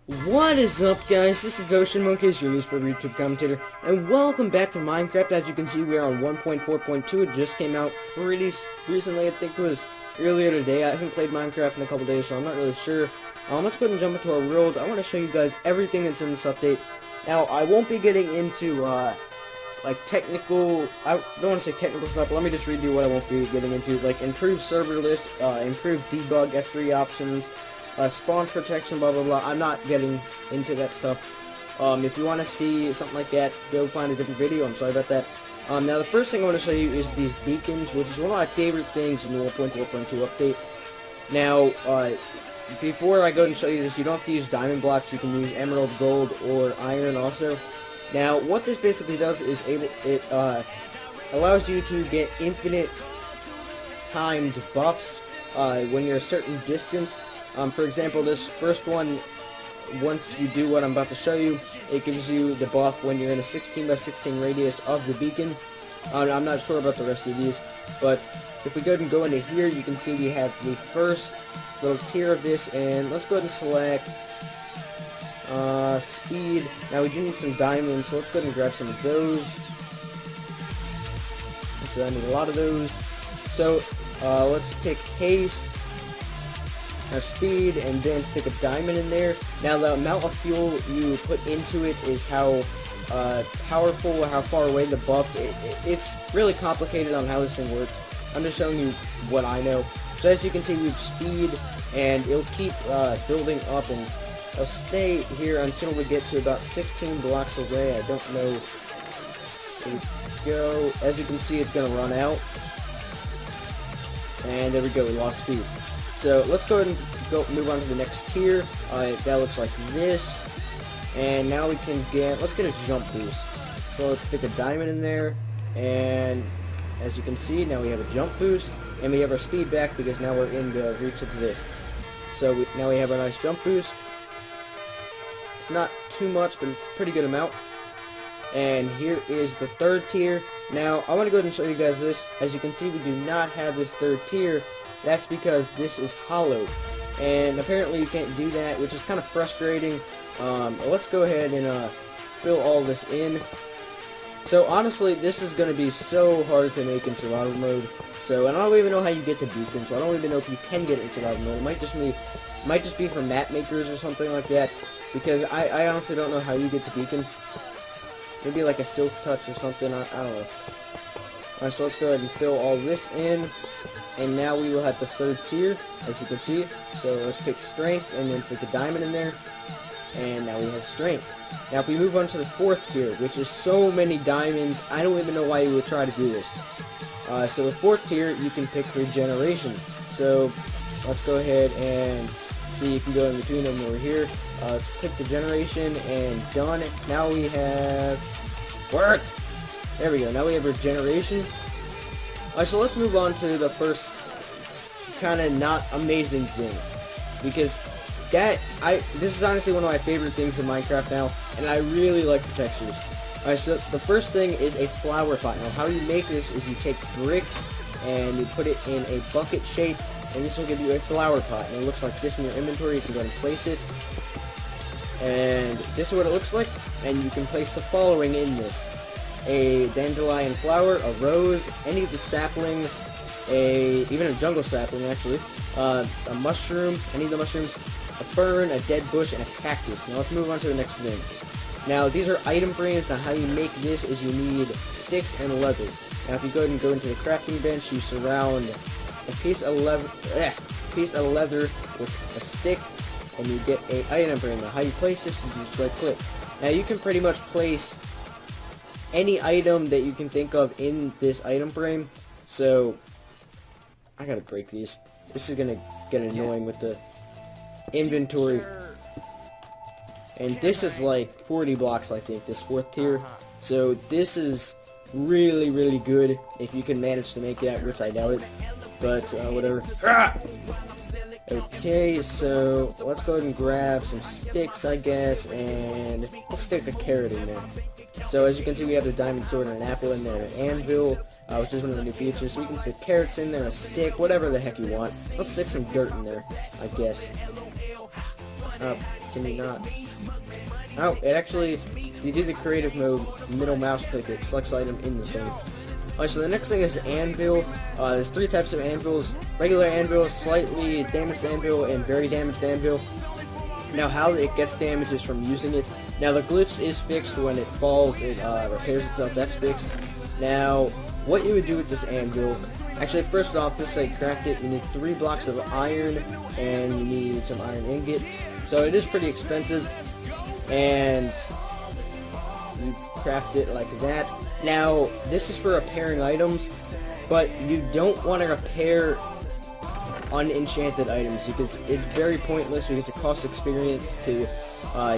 What is up, guys? This is OceanMonkeys, your newspaper YouTube commentator, and welcome back to Minecraft. As you can see, we are on 1.4.2. It just came out pretty recently. I think it was earlier today. I haven't played Minecraft in a couple days, so I'm not really sure. Let's go ahead and jump into our world. I want to show you guys everything that's in this update. Now, I won't be getting into, like, technical, I don't want to say technical stuff, but let me just read you what I won't be getting into. Like, improved server list, improved debug F3 options, spawn protection, blah blah blah. I'm not getting into that stuff. If you want to see something like that, go find a different video. I'm sorry about that. Now the first thing I want to show you is these beacons, which is one of my favorite things in the 1.4.2 update. Now, before I go and show you this, you don't have to use diamond blocks. You can use emerald, gold, or iron also. Now, what this basically does is it allows you to get infinite timed buffs when you're a certain distance. For example, this first one, once you do what I'm about to show you, it gives you the buff when you're in a 16 by 16 radius of the beacon. I'm not sure about the rest of these, but if we go ahead and go into here, you can see we have the first little tier of this, and let's go ahead and select speed. Now we do need some diamonds, so let's go ahead and grab some of those. So I need a lot of those. So let's pick haste, our speed, and then stick a diamond in there. Now the amount of fuel you put into it is how powerful or how far away the buff. It's really complicated on how this thing works. I'm just showing you what I know. So as you can see, we have speed, and it'll keep building up, and it'll stay here until we get to about 16 blocks away. I don't know. There we go. As you can see, it's gonna run out, and there we go. We lost speed. So let's go ahead and move on to the next tier. That looks like this. And now we can let's get a jump boost. So let's stick a diamond in there. And as you can see, now we have a jump boost. And we have our speed back because now we're in the reach of this. So now we have a nice jump boost. It's not too much, but it's a pretty good amount. And here is the third tier. Now, I want to go ahead and show you guys this. As you can see, we do not have this third tier. That's because this is hollow, and apparently you can't do that, which is kind of frustrating. Let's go ahead and fill all this in. So honestly, this is going to be so hard to make in survival mode. So, and I don't even know how you get to beacons, so I don't even know if you can get it in survival mode. It might just be for map makers or something like that, because I honestly don't know how you get to beacon. Maybe like a silk touch or something, I don't know. Alright, so let's go ahead and fill all this in. And now we will have the third tier, as you can see. So let's pick strength, and then stick a diamond in there. And now we have strength. Now if we move on to the fourth tier, which is so many diamonds, I don't even know why you would try to do this. So the fourth tier, you can pick regeneration. So let's go ahead and see, you can go in between them over here. Pick the generation, and done. Now we have work. There we go. Now we have regeneration. Alright, so let's move on to the first kind of not amazing thing, because this is honestly one of my favorite things in Minecraft now, and I really like the textures. Alright, so the first thing is a flower pot. Now, how you make this is you take bricks and you put it in a bucket shape, and this will give you a flower pot. And it looks like this in your inventory. You can go ahead and place it, and this is what it looks like. And you can place the following in this: a dandelion flower, a rose, any of the saplings, even a jungle sapling actually, a mushroom, any of the mushrooms, a fern, a dead bush, and a cactus. Now let's move on to the next thing. Now these are item frames. Now how you make this is you need sticks and leather. Now if you go ahead and go into the crafting bench, you surround a piece of leather with a stick, and you get a item frame. Now how you place this is you just right click. Now you can pretty much place any item that you can think of in this item frame. So I gotta break these. This is gonna get annoying with the inventory. And this is like 40 blocks, I think, this fourth tier. So this is really, really good if you can manage to make that, which I doubt it. But whatever. Okay, so let's go ahead and grab some sticks, I guess, and let's stick a carrot in there. So as you can see, we have the diamond sword and an apple in there, and an anvil, which is one of the new features. So we can stick carrots in there, a stick, whatever the heck you want. Let's stick some dirt in there, I guess. Oh, can you not? Oh, it actually, you do the creative mode, middle mouse click, it selects item in the thing. Alright, so the next thing is anvil. There's 3 types of anvils. Regular anvil, slightly damaged anvil, and very damaged anvil. Now how it gets damage is from using it. Now the glitch is fixed. When it falls, it repairs itself. That's fixed. Now, what you would do with this anvil, actually first off, just say craft it, you need 3 blocks of iron, and you need some iron ingots. So it is pretty expensive, and you craft it like that. Now, this is for repairing items, but you don't want to repair unenchanted items because it's very pointless because it costs experience to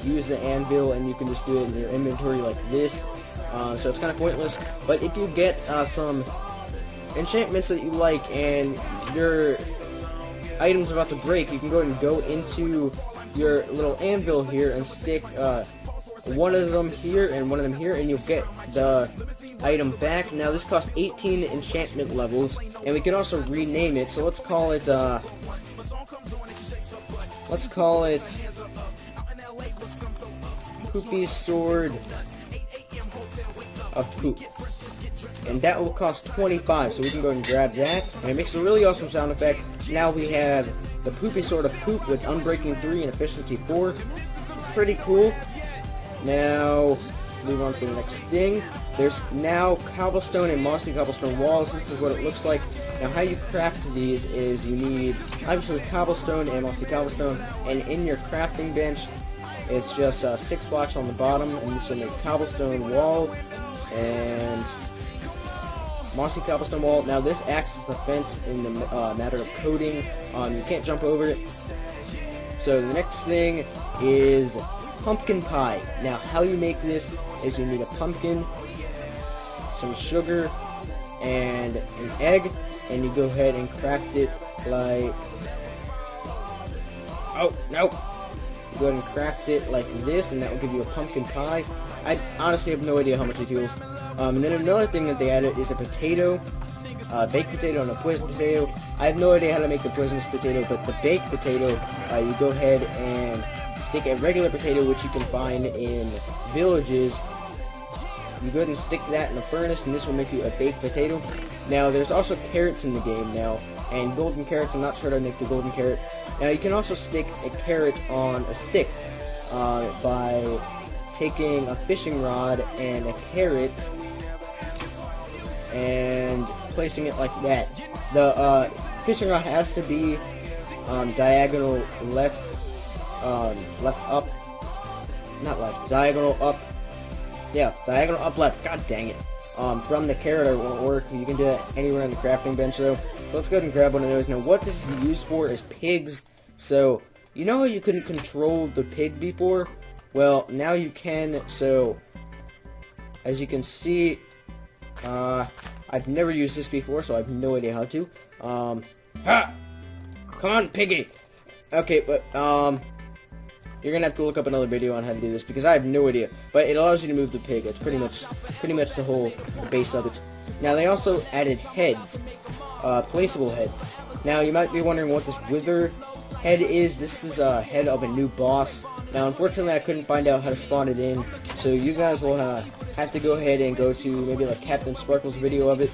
use the anvil, and you can just do it in your inventory like this. So it's kind of pointless. But if you get some enchantments that you like and your item's about to break, you can go and go into your little anvil here and stick one of them here and one of them here, and you'll get the item back. Now this costs 18 enchantment levels, and we can also rename it. So let's call it Poopy's Sword of Poop, and that will cost 25. So we can go and grab that, and it makes a really awesome sound effect. Now we have the Poopy Sword of Poop with Unbreaking 3 and Efficiency 4. Pretty cool. Now, move on to the next thing. There's now cobblestone and mossy cobblestone walls. This is what it looks like. Now, how you craft these is you need, obviously, cobblestone and mossy cobblestone. And in your crafting bench, it's just 6 blocks on the bottom. And this will make cobblestone wall and mossy cobblestone wall. Now, this acts as a fence in the matter of coding. You can't jump over it. So, the next thing is pumpkin pie. Now, how you make this is you need a pumpkin, some sugar, and an egg, and you go ahead and craft it like, oh, no, you go ahead and craft it like this, and that will give you a pumpkin pie. I honestly have no idea how much it heals. And then another thing that they added is a potato, baked potato and a poisoned potato. I have no idea how to make the poisonous potato, but the baked potato, you go ahead and stick a regular potato, which you can find in villages. You go ahead and stick that in the furnace, and this will make you a baked potato. Now, there's also carrots in the game now, and golden carrots. I'm not sure how to make the golden carrots. Now, you can also stick a carrot on a stick by taking a fishing rod and a carrot and placing it like that. The fishing rod has to be diagonal left up, not left, diagonal up, yeah, diagonal up left, god dang it, from the carrot, or it won't work. You can do that anywhere on the crafting bench though. So let's go ahead and grab one of those. Now what this is used for is pigs. So, you know how you couldn't control the pig before? Well, now you can. So, as you can see, I've never used this before, so I have no idea how to. Ha! Come on, piggy! Okay, but, you're gonna have to look up another video on how to do this because I have no idea. But it allows you to move the pig. It's pretty much the base of it. Now they also added heads, placeable heads. Now you might be wondering what this wither head is. This is a head of a new boss. Now unfortunately I couldn't find out how to spawn it in, so you guys will have to go ahead and go to maybe like Captain Sparkle's video of it.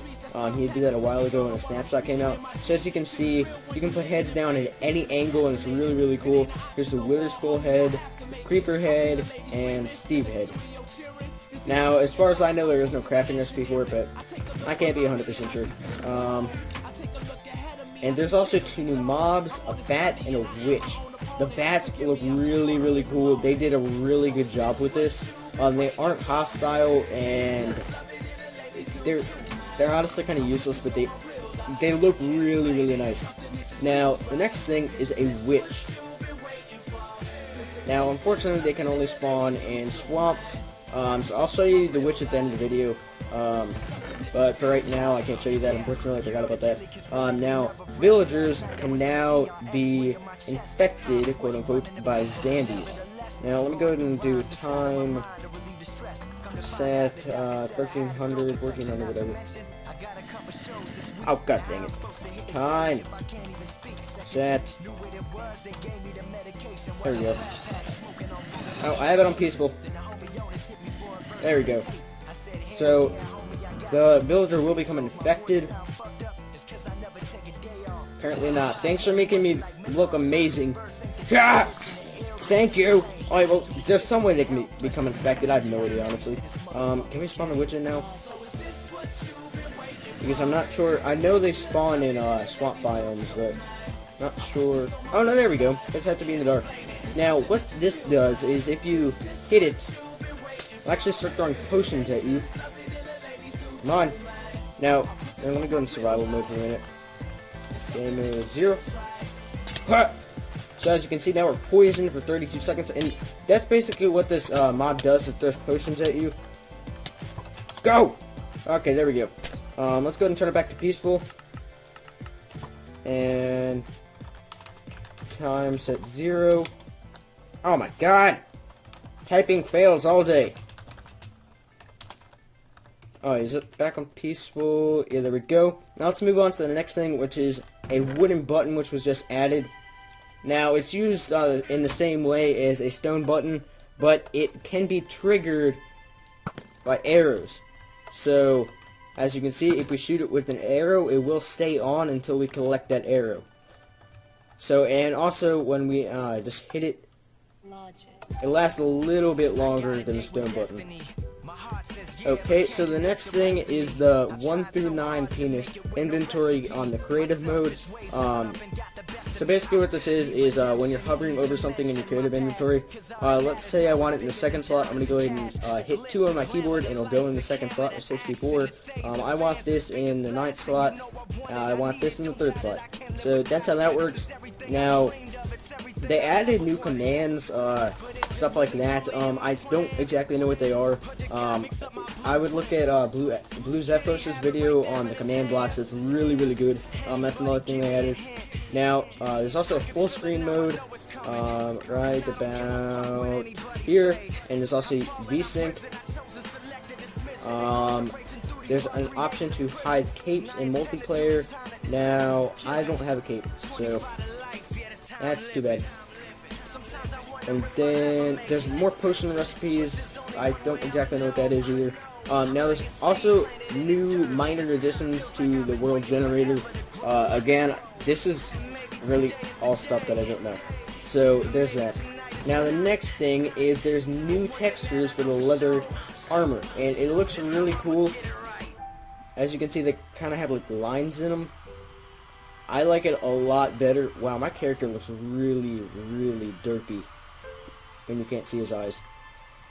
He did that a while ago when a snapshot came out. So as you can see, you can put heads down at any angle, and it's really, really cool. Here's the Wither Skull head, Creeper head, and Steve head. Now, as far as I know, there is no crafting recipe for it, but I can't be 100% sure. And there's also 2 new mobs, a bat and a witch. The bats look really, really cool. They did a really good job with this. They aren't hostile, and they're honestly kind of useless, but they look really, really nice. Now, the next thing is a witch. Now, unfortunately, they can only spawn in swamps. So I'll show you the witch at the end of the video. But for right now, I can't show you that. Unfortunately, I forgot about that. Now, villagers can now be infected, quote unquote, by zombies. Now, let me go ahead and do time set 1300, 1400, whatever. Oh, god dang it. Time Set. There we go. Oh, I have it on peaceful. There we go. So, the villager will become infected. Apparently not. Thanks for making me look amazing. Ah! Thank you! Alright, well, there's some way they can become infected. I have no idea, honestly. Can we spawn the witch in now? Because I'm not sure. I know they spawn in swamp biomes, but not sure. Oh no, there we go. Just have to be in the dark. Now, what this does is if you hit it, it'll actually start throwing potions at you. Come on. Now, let me go in survival mode for a minute. Game mode 0. Ha! So as you can see, now we're poisoned for 32 seconds, and that's basically what this mob does. It throws potions at you. Go! Okay, there we go. Let's go ahead and turn it back to peaceful. And time set 0. Oh my god! Typing fails all day. Oh, is it back on peaceful? Yeah, there we go. Now let's move on to the next thing, which is a wooden button, which was just added. Now, it's used in the same way as a stone button, but it can be triggered by arrows. So, as you can see, if we shoot it with an arrow, it will stay on until we collect that arrow. So, and also, when we just hit it, it lasts a little bit longer than a stone button. Okay, so the next thing is the 1 through 9 penis inventory on the creative mode. So basically what this is when you're hovering over something in your creative inventory, let's say I want it in the second slot, I'm going to go ahead and hit 2 on my keyboard and it'll go in the second slot with 64. I want this in the 9th slot, I want this in the 3rd slot. So that's how that works. Now, they added new commands, stuff like that. I don't exactly know what they are. I would look at Blue Zephos' video on the command blocks. It's really, really good. That's another thing they added. Now, there's also a full screen mode right about here, and there's also VSync. There's an option to hide capes in multiplayer. Now, I don't have a cape, so that's too bad. And then there's more potion recipes. I don't exactly know what that is either. Now there's also new minor additions to the world generator. Again, this is really all stuff that I don't know. So there's that. Now the next thing is there's new textures for the leather armor, and it looks really cool. As you can see, they kind of have like lines in them. I like it a lot better. Wow, my character looks really, really derpy. And you can't see his eyes.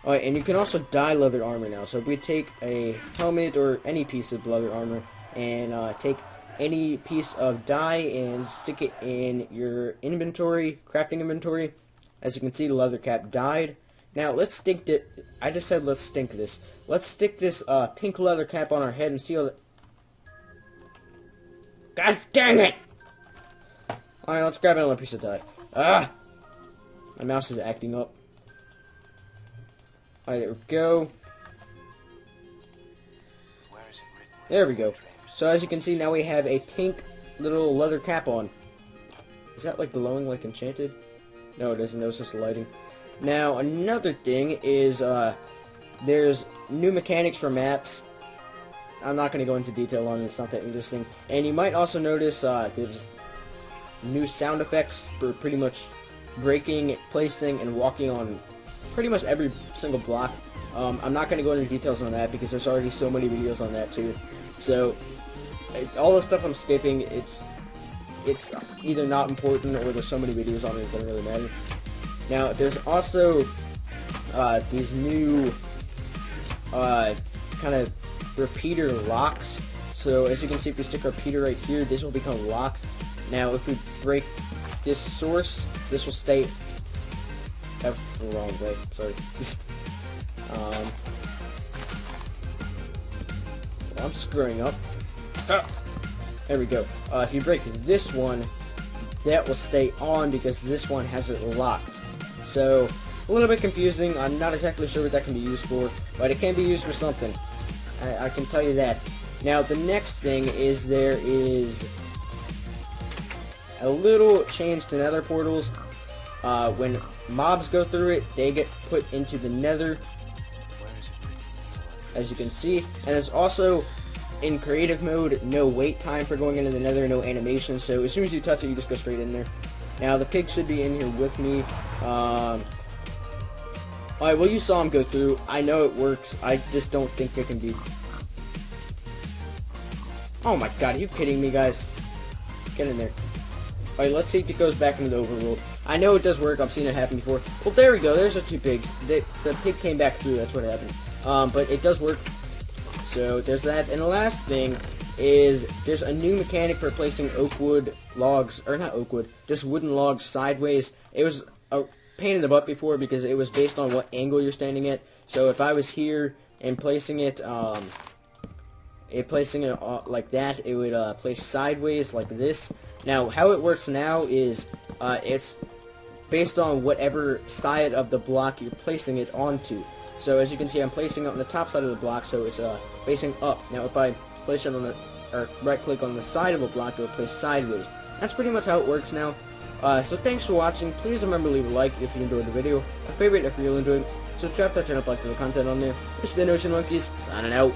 Alright, and you can also dye leather armor now. So if we take a helmet or any piece of leather armor and take any piece of dye and stick it in your inventory, crafting inventory, as you can see, the leather cap dyed. Now let's stink it. I just said let's stink this. Let's stick this pink leather cap on our head and see how. God dang it! Alright, let's grab another piece of dye. Ah! My mouse is acting up. Alright, there we go. There we go. So as you can see, now we have a pink little leather cap on. Is that like glowing like enchanted? No, it isn't. It was just lighting. Now, another thing is, there's new mechanics for maps. I'm not going to go into detail on it. It's not that interesting. And you might also notice, there's new sound effects for pretty much breaking, placing, and walking on pretty much every single block. I'm not going to go into details on that because there's already so many videos on that too. So all the stuff I'm skipping, it's either not important or there's so many videos on it it doesn't really matter. Now there's also these new kind of repeater locks. So as you can see, if we stick our repeater right here, this will become locked. Now if we break this source, this will stay. That's the wrong way, sorry. I'm screwing up. There we go. If you break this one, that will stay on because this one has it locked. So, a little bit confusing. I'm not exactly sure what that can be used for, but it can be used for something. I can tell you that. Now, the next thing is there is a little change to nether portals. When mobs go through it, they get put into the nether, as you can see. And it's also, in creative mode, no wait time for going into the nether, no animation, so as soon as you touch it, you just go straight in there. Now, the pig should be in here with me. Alright, well, you saw him go through. I know it works. I just don't think it can be. Oh my god, are you kidding me, guys? Get in there. Alright, let's see if it goes back into the overworld. I know it does work. I've seen it happen before. Well, there we go. There's the 2 pigs. The pig came back through. That's what happened. But it does work. So, there's that. And the last thing is there's a new mechanic for placing oak wood logs, or not oak wood, just wooden logs sideways. It was a pain in the butt before because it was based on what angle you're standing at. So if I was here and placing it like that, it would place sideways like this. Now, how it works now is it's based on whatever side of the block you're placing it onto. So as you can see, I'm placing it on the top side of the block, so it's facing up. Now, if I place it on the, or right-click on the side of a block, it will place sideways. That's pretty much how it works now. So thanks for watching. Please remember to leave a like if you enjoyed the video, a favorite if you really enjoyed it, subscribe to the channel if you like the content on there. This has been OceanMonkeys, signing out.